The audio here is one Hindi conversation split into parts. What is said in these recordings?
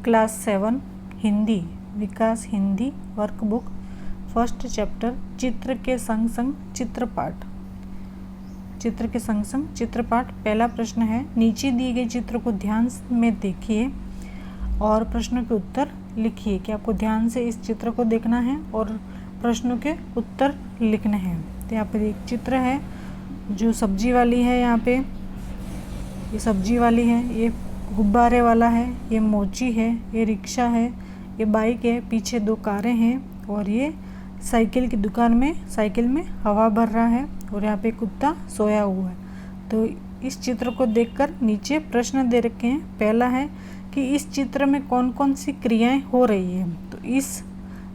क्लास 7 हिंदी विकास हिंदी वर्कबुक फर्स्ट चैप्टर चित्र के संग संग चित्रपाठ। चित्र के संग संग चित्रपाठ। पहला प्रश्न है, नीचे दिए गए चित्र को ध्यान में देखिए और प्रश्नों के उत्तर लिखिए। कि आपको ध्यान से इस चित्र को देखना है और प्रश्नों के उत्तर लिखने हैं। तो यहाँ पर एक चित्र है जो सब्जी वाली है। यहाँ पे ये सब्जी वाली है, ये गुब्बारे वाला है, ये मोची है, ये रिक्शा है, ये बाइक है, पीछे दो कारें हैं और ये साइकिल की दुकान में साइकिल में हवा भर रहा है और यहाँ पे कुत्ता सोया हुआ है। तो इस चित्र को देखकर नीचे प्रश्न दे रखे हैं। पहला है कि इस चित्र में कौन कौन सी क्रियाएं हो रही हैं। तो इस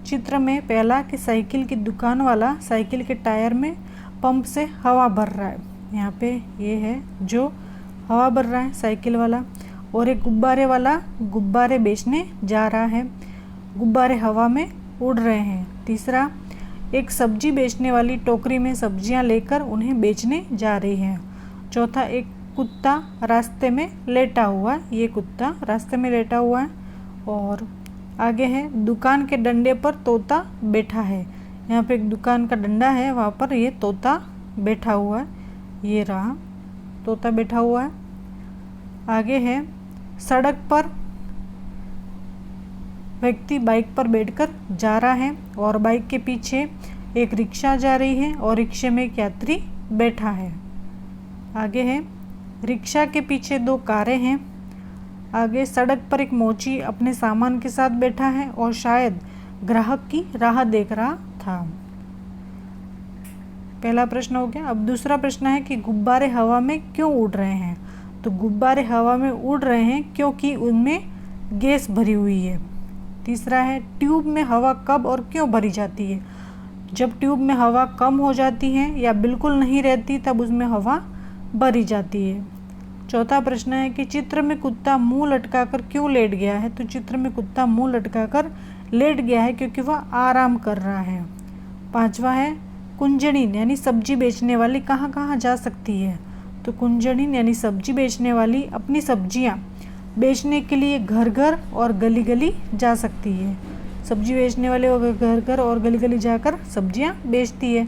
चित्र में पहला कि साइकिल की दुकान वाला साइकिल के टायर में पंप से हवा भर रहा है। यहाँ पे ये है जो हवा भर रहा है साइकिल वाला। और एक गुब्बारे वाला गुब्बारे बेचने जा रहा है, गुब्बारे हवा में उड़ रहे हैं। तीसरा, एक सब्जी बेचने वाली टोकरी में सब्जियां लेकर उन्हें बेचने जा रही है। चौथा, एक कुत्ता रास्ते में लेटा हुआ है, ये कुत्ता रास्ते में लेटा हुआ है। और आगे है, दुकान के डंडे पर तोता बैठा है। यहाँ पे एक दुकान का डंडा है, वहाँ पर ये तोता बैठा हुआ है, ये रहा तोता बैठा हुआ है। आगे है, सड़क पर व्यक्ति बाइक पर बैठकर जा रहा है और बाइक के पीछे एक रिक्शा जा रही है और रिक्शे में एक यात्री बैठा है। आगे है, रिक्शा के पीछे दो कारें हैं। आगे सड़क पर एक मोची अपने सामान के साथ बैठा है और शायद ग्राहक की राह देख रहा था। पहला प्रश्न हो गया। अब दूसरा प्रश्न है कि गुब्बारे हवा में क्यों उड़ रहे हैं। तो गुब्बारे हवा में उड़ रहे हैं क्योंकि उनमें गैस भरी हुई है। तीसरा है, ट्यूब में हवा कब और क्यों भरी जाती है। जब ट्यूब में हवा कम हो जाती है या बिल्कुल नहीं रहती तब उसमें हवा भरी जाती है। चौथा प्रश्न है कि चित्र में कुत्ता मुंह लटकाकर क्यों लेट गया है। तो चित्र में कुत्ता मुंह लटकाकर लेट गया है क्योंकि वह आराम कर रहा है। पांचवा है, कुंजड़ीन यानी सब्जी बेचने वाली कहाँ कहाँ जा सकती है। तो कुंजड़ीन यानी सब्जी बेचने वाली अपनी सब्जियां बेचने के लिए घर घर और गली गली जा सकती है। सब्जी बेचने वाले वो घर घर और गली गली जाकर सब्जियां बेचती है।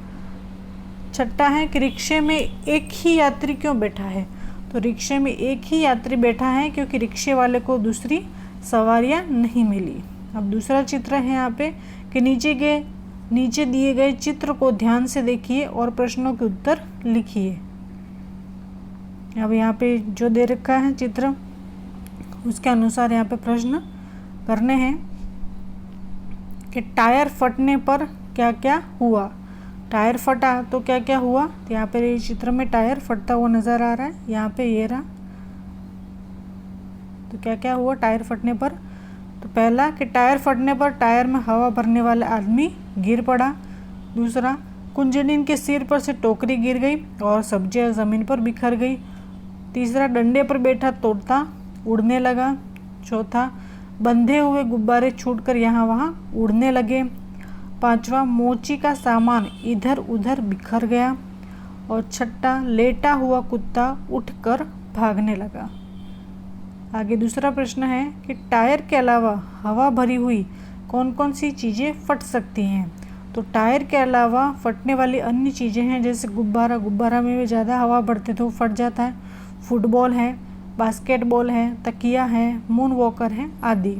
छठा है कि रिक्शे में एक ही यात्री क्यों बैठा है। तो रिक्शे में एक ही यात्री बैठा है क्योंकि रिक्शे वाले को दूसरी सवारियां नहीं मिली। अब दूसरा चित्र है यहाँ पे कि नीचे दिए गए चित्र को ध्यान से देखिए और प्रश्नों के उत्तर लिखिए। अब यहाँ पे जो दे रखा है चित्र उसके अनुसार यहाँ पे प्रश्न करने हैं कि टायर फटने पर क्या क्या हुआ। टायर फटा तो क्या क्या हुआ। तो यहाँ पे चित्र में टायर फटता हुआ नज़र आ रहा है, यहाँ पे ये रहा। तो क्या क्या हुआ टायर फटने पर। तो पहला कि टायर फटने पर टायर में हवा भरने वाला आदमी गिर पड़ा। दूसरा, कुंजड़ीन के सिर पर से टोकरी गिर गई और सब्जियां ज़मीन पर बिखर गई। तीसरा, डंडे पर बैठा तोता उड़ने लगा। चौथा, बंधे हुए गुब्बारे छूटकर यहाँ वहाँ उड़ने लगे। पांचवा, मोची का सामान इधर उधर बिखर गया। और छठा, लेटा हुआ कुत्ता उठकर भागने लगा। आगे दूसरा प्रश्न है कि टायर के अलावा हवा भरी हुई कौन कौन सी चीज़ें फट सकती हैं। तो टायर के अलावा फटने वाली अन्य चीज़ें हैं जैसे गुब्बारा में भी ज़्यादा हवा भरते तो फट जाता है। फुटबॉल है, बास्केटबॉल है, तकिया है, मून वॉकर है आदि।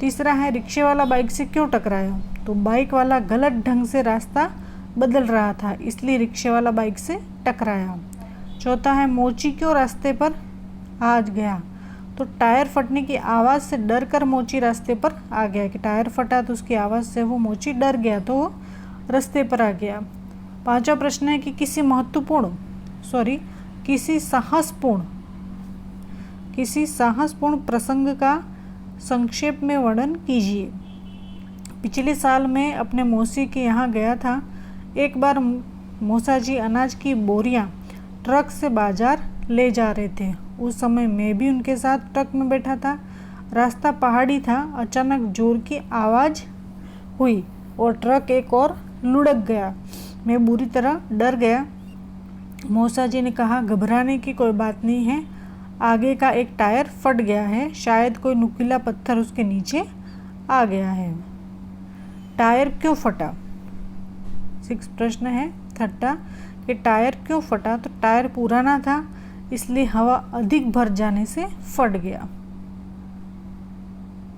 तीसरा है, रिक्शे वाला बाइक से क्यों टकराया। तो बाइक वाला गलत ढंग से रास्ता बदल रहा था इसलिए रिक्शे वाला बाइक से टकराया। चौथा है, मोची क्यों रास्ते पर आ गया। तो टायर फटने की आवाज़ से डर कर मोची रास्ते पर आ गया। कि टायर फटा तो उसकी आवाज़ से वो मोची डर गया तो वो रास्ते पर आ गया। पांचवा प्रश्न है कि किसी साहसपूर्ण प्रसंग का संक्षेप में वर्णन कीजिए। पिछले साल मैं अपने मौसी के यहाँ गया था। एक बार मौसा जी अनाज की बोरियां ट्रक से बाजार ले जा रहे थे। उस समय मैं भी उनके साथ ट्रक में बैठा था। रास्ता पहाड़ी था। अचानक जोर की आवाज़ हुई और ट्रक एक और लुढ़क गया। मैं बुरी तरह डर गया। मौसा जी ने कहा, घबराने की कोई बात नहीं है, आगे का एक टायर फट गया है, शायद कोई नुकीला पत्थर उसके नीचे आ गया है। टायर क्यों फटा? 6 प्रश्न है। छठा कि टायर क्यों फटा? तो टायर पुराना था इसलिए हवा अधिक भर जाने से फट गया।